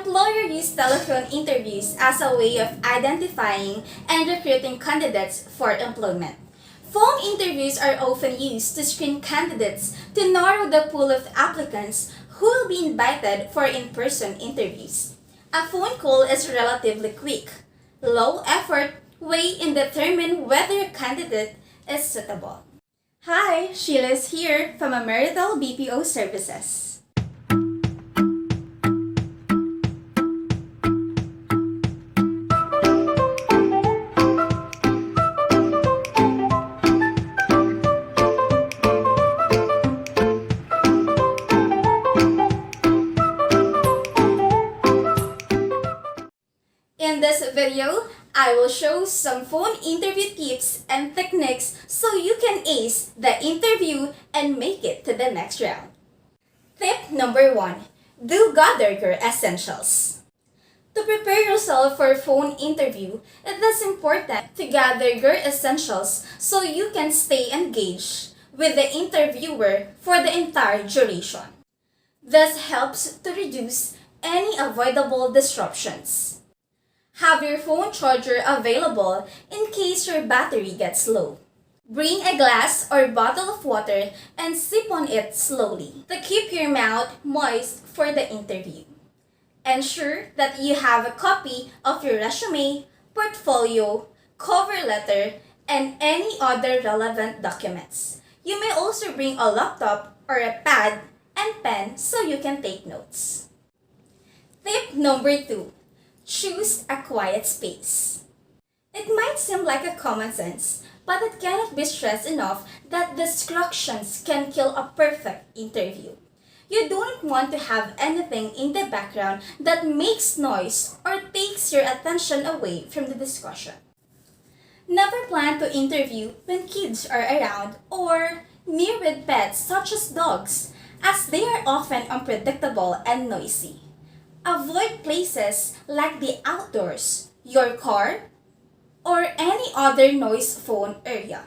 Employers use telephone interviews as a way of identifying and recruiting candidates for employment. Phone interviews are often used to screen candidates to narrow the pool of applicants who will be invited for in-person interviews. A phone call is relatively quick, low effort way in determine whether a candidate is suitable. Hi, Sheila is here from Amerital BPO Services. In this video, I will show some phone interview tips and techniques so you can ace the interview and make it to the next round. Tip number 1. Do gather your essentials. To prepare yourself for a phone interview, it is important to gather your essentials so you can stay engaged with the interviewer for the entire duration. This helps to reduce any avoidable disruptions. Have your phone charger available in case your battery gets low. Bring a glass or bottle of water and sip on it slowly to keep your mouth moist for the interview. Ensure that you have a copy of your resume, portfolio, cover letter, and any other relevant documents. You may also bring a laptop or a pad and pen so you can take notes. Tip number 2. Choose a quiet space. It might seem like a common sense, but it cannot be stressed enough that distractions can kill a perfect interview. You don't want to have anything in the background that makes noise or takes your attention away from the discussion. Never plan to interview when kids are around or near with pets such as dogs, as they are often unpredictable and noisy. Avoid places like the outdoors, your car, or any other noise-prone area.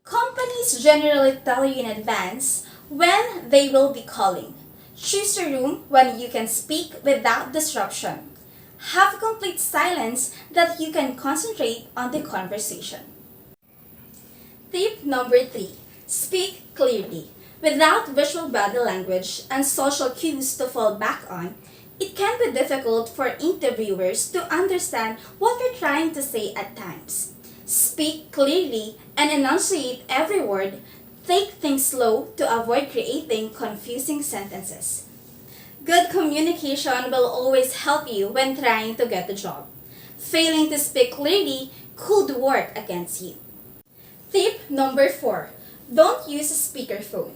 Companies generally tell you in advance when they will be calling. Choose a room when you can speak without disruption. Have complete silence that you can concentrate on the conversation. Tip number 3. Speak clearly. Without visual body language and social cues to fall back on, it can be difficult for interviewers to understand what you're trying to say at times. Speak clearly and enunciate every word. Take things slow to avoid creating confusing sentences. Good communication will always help you when trying to get a job. Failing to speak clearly could work against you. Tip number 4. Don't use a speakerphone.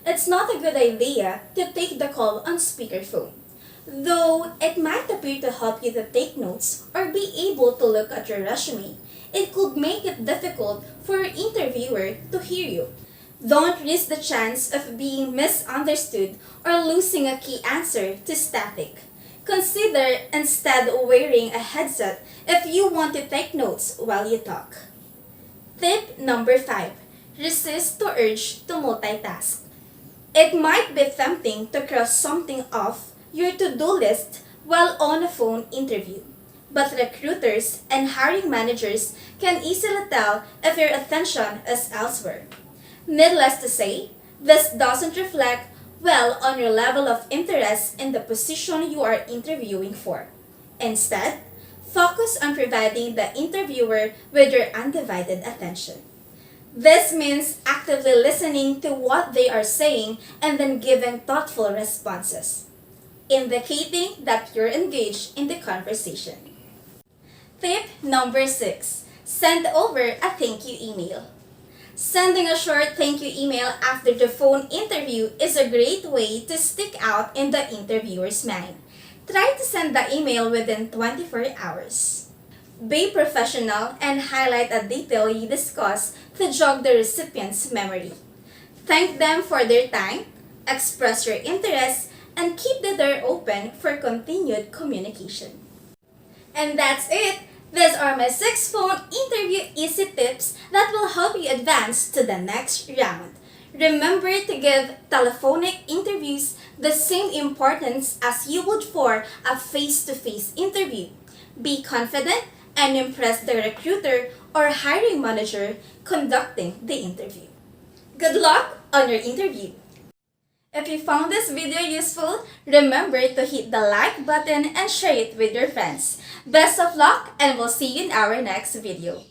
It's not a good idea to take the call on speakerphone. Though it might appear to help you to take notes or be able to look at your resume, it could make it difficult for your interviewer to hear you. Don't risk the chance of being misunderstood or losing a key answer to static. Consider instead wearing a headset if you want to take notes while you talk. Tip number 5. Resist the urge to multitask. It might be tempting to cross something off your to-do list while on a phone interview. But recruiters and hiring managers can easily tell if your attention is elsewhere. Needless to say, this doesn't reflect well on your level of interest in the position you are interviewing for. Instead, focus on providing the interviewer with your undivided attention. This means actively listening to what they are saying and then giving thoughtful responses, indicating that you're engaged in the conversation. Tip number 6. Send over a thank you email. Sending a short thank you email after the phone interview is a great way to stick out in the interviewer's mind. Try to send the email within 24 hours. Be professional and highlight a detail you discuss to jog the recipient's memory. Thank them for their time, express your interest, and keep the door open for continued communication. And that's it! These are my 6 phone interview easy tips that will help you advance to the next round. Remember to give telephonic interviews the same importance as you would for a face-to-face interview. Be confident and impress the recruiter or hiring manager conducting the interview. Good luck on your interview! If you found this video useful, remember to hit the like button and share it with your friends. Best of luck, and we'll see you in our next video.